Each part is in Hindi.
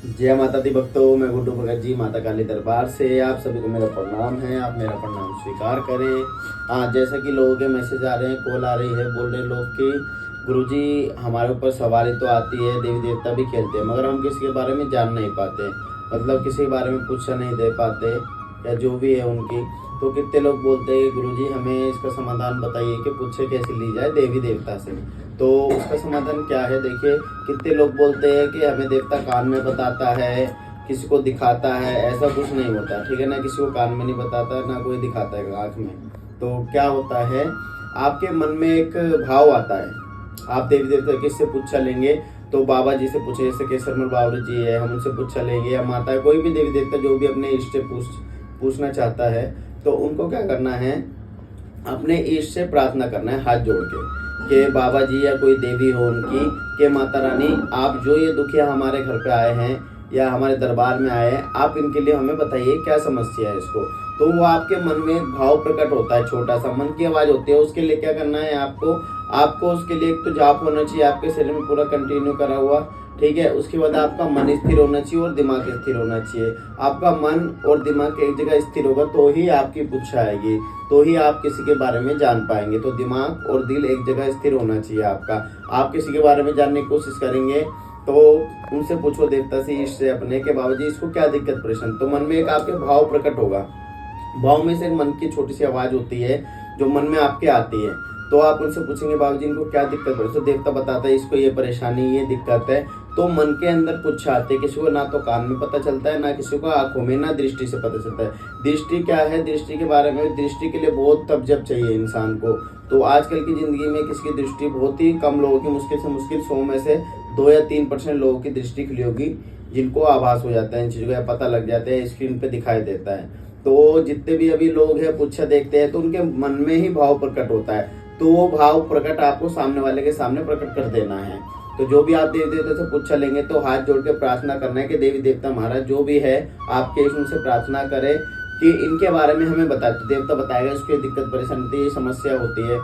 जय माता दी भक्तों, मैं गुड्डू भगत जी माता काली दरबार से आप सभी को मेरा प्रणाम है। आप मेरा प्रणाम स्वीकार करें। हाँ, जैसा कि लोगों के मैसेज आ रहे हैं, कॉल आ रही है, बोल रहे लोग कि गुरुजी हमारे ऊपर सवारी तो आती है, देवी देवता भी खेलते हैं, मगर हम किसी के बारे में जान नहीं पाते, मतलब किसी के बारे में पूछा नहीं दे पाते या जो भी है उनकी। तो कितने लोग बोलते हैं गुरुजी हमें इसका समाधान बताइए कि पूछे कैसे ली जाए देवी देवता से। तो उसका समाधान क्या है, देखिए कितने लोग बोलते हैं कि हमें देवता कान में बताता है, किसी को दिखाता है। ऐसा कुछ नहीं होता, ठीक है ना। किसी को कान में नहीं बताता, ना कोई दिखाता है आँख में। तो क्या होता है, आपके मन में एक भाव आता है। आप देवी देवता किससे पूछा लेंगे, तो बाबा जी से पूछे, जैसे केसरमल बाबा जी है, हम उनसे पूछा लेंगे, या माता है, कोई भी देवी देवता जो भी अपने इष्ट से पूछना चाहता है, तो उनको क्या करना है, अपने इष्ट से प्रार्थना करना है हाथ जोड़ के कि बाबा जी या कोई देवी हो उनकी, कि माता रानी आप जो ये दुखिया हमारे घर पे आए हैं या हमारे दरबार में आए हैं, आप इनके लिए हमें बताइए क्या समस्या है इसको। तो वो आपके मन में एक भाव प्रकट होता है, छोटा सा मन की आवाज होती है। उसके लिए क्या करना है आपको, उसके लिए एक तो जाप होना चाहिए आपके शरीर में पूरा कंटिन्यू करा हुआ, ठीक है। उसके बाद आपका मन स्थिर होना चाहिए और दिमाग स्थिर होना चाहिए। आपका मन और दिमाग एक जगह स्थिर होगा तो ही आपकी पुच्छा आएगी, तो ही आप किसी के बारे में जान पाएंगे। तो दिमाग और दिल एक जगह स्थिर होना चाहिए आपका। आप किसी के बारे में जानने की कोशिश करेंगे तो उनसे पूछो, देवता से, ईश से अपने, के बाबा जी इसको क्या दिक्कत परेशान। तो मन में एक आपके भाव प्रकट होगा। भाव में से एक मन की छोटी सी आवाज होती है जो मन में आपके आती है। तो आप उनसे पूछेंगे बाबा जी इनको क्या दिक्कत है, तो देवता बताता है इसको ये परेशानी, ये दिक्कत है। तो मन के अंदर पुच्छा आते हैं। किसी को ना तो कान में पता चलता है, ना किसी को आंखों में, ना दृष्टि से पता चलता है। दृष्टि क्या है, दृष्टि के बारे में, दृष्टि के लिए बहुत तबजब चाहिए इंसान को। तो आजकल की जिंदगी में किसी की दृष्टि, बहुत ही कम लोगों की, मुश्किल से मुश्किल 100 में से 2 या 3% लोगों की दृष्टि खुली होगी जिनको आभास हो जाता है, इन चीजों का पता लग जाता है, स्क्रीन पे दिखाई देता है। तो जितने भी अभी लोग हैं पुच्छा देखते हैं तो उनके मन में ही भाव प्रकट होता है। तो वो भाव प्रकट आपको सामने वाले के सामने प्रकट कर देना है। तो जो भी आप देवी देवता से पूछा लेंगे तो हाथ जोड़ के प्रार्थना करना है कि देवी देवता महाराज जो भी है आपके उनसे प्रार्थना करें कि इनके बारे में हमें बता। तो देवता बताएगा इसकी दिक्कत परेशानी होती है, ये समस्या होती है,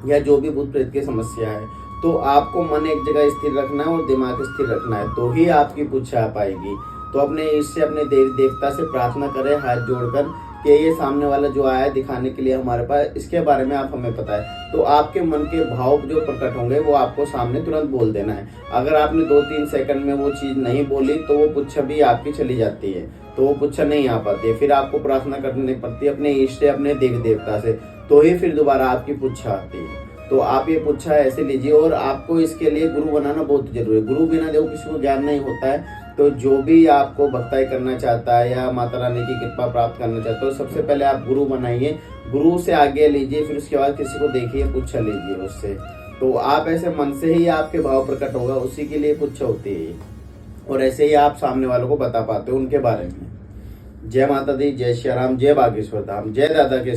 या जो भी भूत प्रेत की समस्या है। तो आपको मन एक जगह स्थिर रखना है और दिमाग स्थिर रखना है, तो ही आपकी पूछा आ पाएगी। तो अपने इससे अपने देवी देवता से प्रार्थना करें हाथ जोड़कर कि ये सामने वाला जो आया है दिखाने के लिए हमारे पास, इसके बारे में आप हमें बताएं। तो आपके मन के भाव जो प्रकट होंगे वो आपको सामने तुरंत बोल देना है। अगर आपने 2-3 सेकंड में वो चीज नहीं बोली तो वो पुच्छा भी आपकी चली जाती है, तो वो पुच्छा नहीं आ पाती है। फिर आपको प्रार्थना करनी पड़ती है अपने इष्ट से, अपने देवी देवता से, तो ही फिर दोबारा आपकी पुच्छा आती है। तो आप ये पुच्छा ऐसे लीजिए। और आपको इसके लिए गुरु बनाना बहुत जरूरी है। गुरु बिना देखो किसी को ज्ञान नहीं होता है। तो जो भी आपको भक्ताई करना चाहता है या माता रानी की कृपा प्राप्त करना चाहता है, तो सबसे पहले आप गुरु बनाइए, गुरु से आगे लीजिए, फिर उसके बाद किसी को देखिए, पुच्छा लीजिए उससे। तो आप ऐसे मन से ही आपके भाव प्रकट होगा, उसी के लिए पुच्छा होती है। और ऐसे ही आप सामने वालों को बता पाते हो उनके बारे में। जय माता दी, जय श्री राम, जय बागेश्वर धाम, जय दादा के